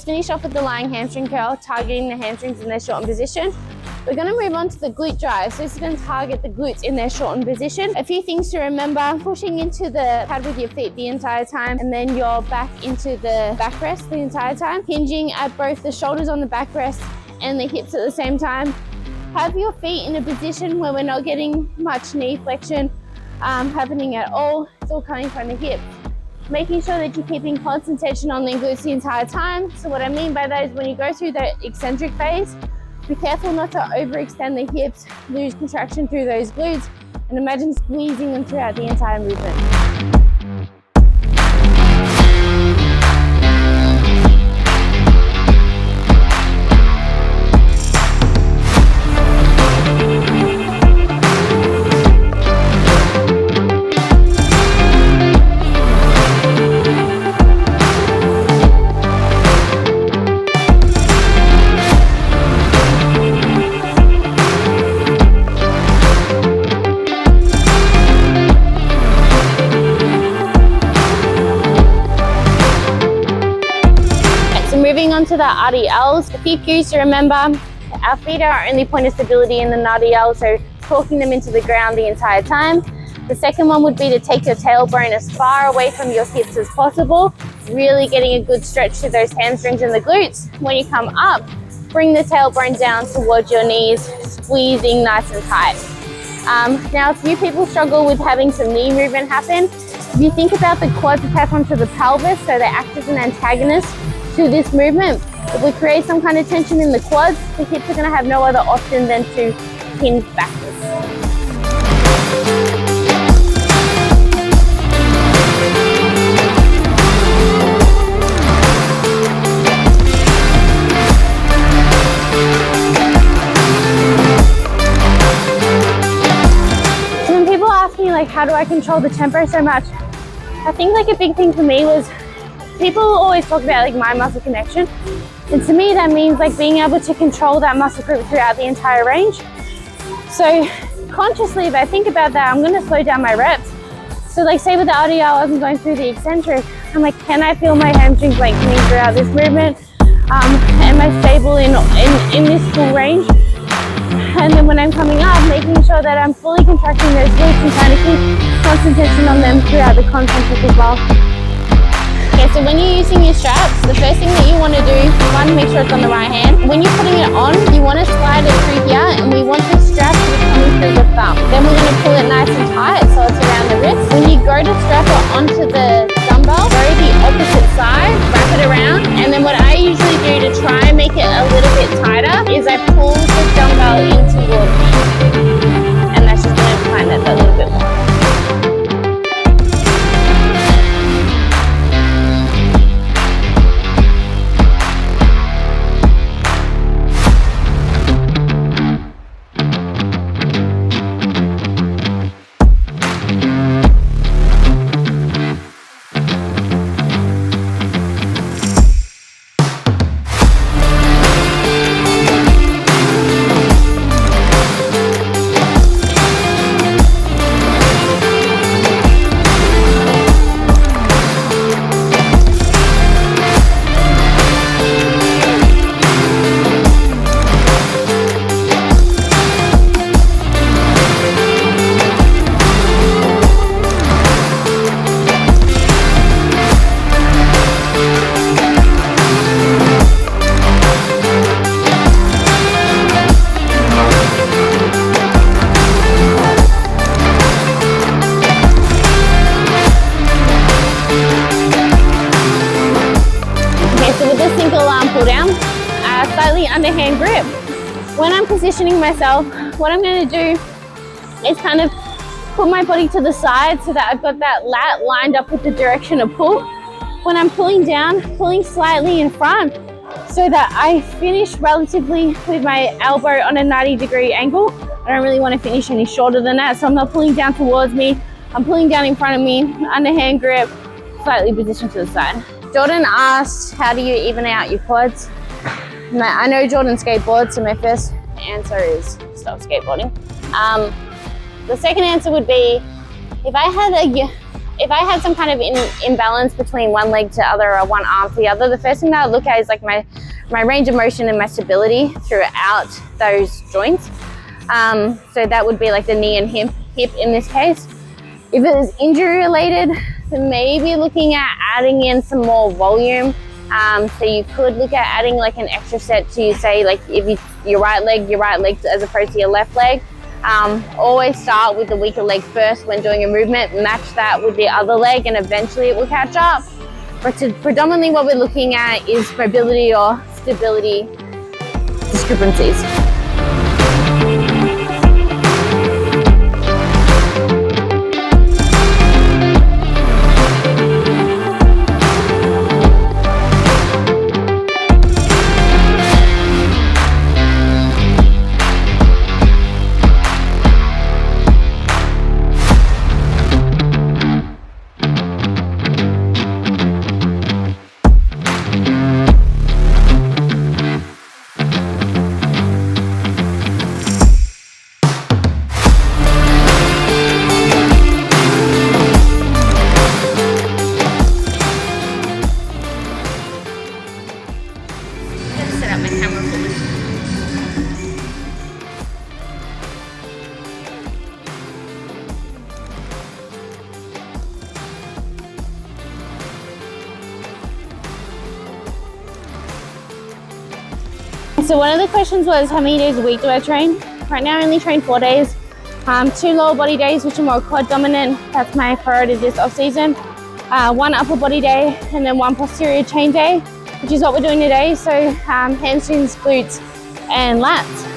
just finished off with the lying hamstring curl, targeting the hamstrings in their shortened position. We're going to move on to the glute drive. So this is going to target the glutes in their shortened position. A few things to remember: pushing into the pad with your feet the entire time, and then your back into the backrest the entire time. Hinging at both the shoulders on the backrest and the hips at the same time. Have your feet in a position where we're not getting much knee flexion happening at all. It's all coming from the hips. Making sure that you're keeping constant tension on the glutes the entire time. So what I mean by that is when you go through the eccentric phase, be careful not to overextend the hips, lose contraction through those glutes, and imagine squeezing them throughout the entire movement. Moving on to the RDLs, a few cues to remember. Our feet are our only point of stability in the RDL, so talking them into the ground the entire time. The second one would be to take your tailbone as far away from your hips as possible, really getting a good stretch to those hamstrings and the glutes. When you come up, bring the tailbone down towards your knees, squeezing nice and tight. Now, a few people struggle with having some knee movement happen. If you think about the quads attached onto the pelvis, so they act as an antagonist to this movement. If we create some kind of tension in the quads, the hips are going to have no other option than to hinge backwards. So when people ask me like, how do I control the tempo so much? I think like a big thing for me was people always talk about like mind muscle connection, and to me that means like being able to control that muscle group throughout the entire range. So consciously, if I think about that, I'm going to slow down my reps. So like say with the RDL, as I'm going through the eccentric, I'm like, can I feel my hamstrings lengthening throughout this movement? Am I stable in this full range? And then when I'm coming up, making sure that I'm fully contracting those glutes and trying to keep constant tension on them throughout the concentric as well. Okay, so when you're using your straps, the first thing that you want to do, one, make sure it's on the right hand. When you're putting it on, you want to slide it through here, and we want the strap to be coming through the thumb. Then we're going to pull it nice and tight so it's around the wrist. When you go to strap it onto the dumbbell, go the opposite side, wrap it around, and then what I usually do to try and make it a little bit tighter is I pull the dumbbell in towards me. And that's just going to tighten it a little bit more. Arm Pulldown, slightly underhand grip. When I'm positioning myself, what I'm going to do is kind of put my body to the side so that I've got that lat lined up with the direction of pull. When I'm pulling down, pulling slightly in front so that I finish relatively with my elbow on a 90-degree angle. I don't really want to finish any shorter than that, so I'm not pulling down towards me. I'm pulling down in front of me, underhand grip, slightly positioned to the side. Jordan asked, how do you even out your quads? I know Jordan skateboards, so my first answer is stop skateboarding. The second answer would be, if I had if I had some kind of imbalance between one leg to other or one arm to the other, the first thing that I look at is like my range of motion and my stability throughout those joints. So that would be like the knee and hip in this case. If it is injury related, then maybe looking at adding in some more volume. So you could look at adding like an extra set to, say, like if your right leg as opposed to your left leg. Always start with the weaker leg first when doing a movement, match that with the other leg, and eventually it will catch up. But predominantly what we're looking at is mobility or stability discrepancies. So one of the questions was, how many days a week do I train? Right now I only train 4 days. 2 lower body days, which are more quad dominant. That's my priority this off season. 1 upper body day, and then 1 posterior chain day, which is what we're doing today. So hamstrings, glutes, and lats.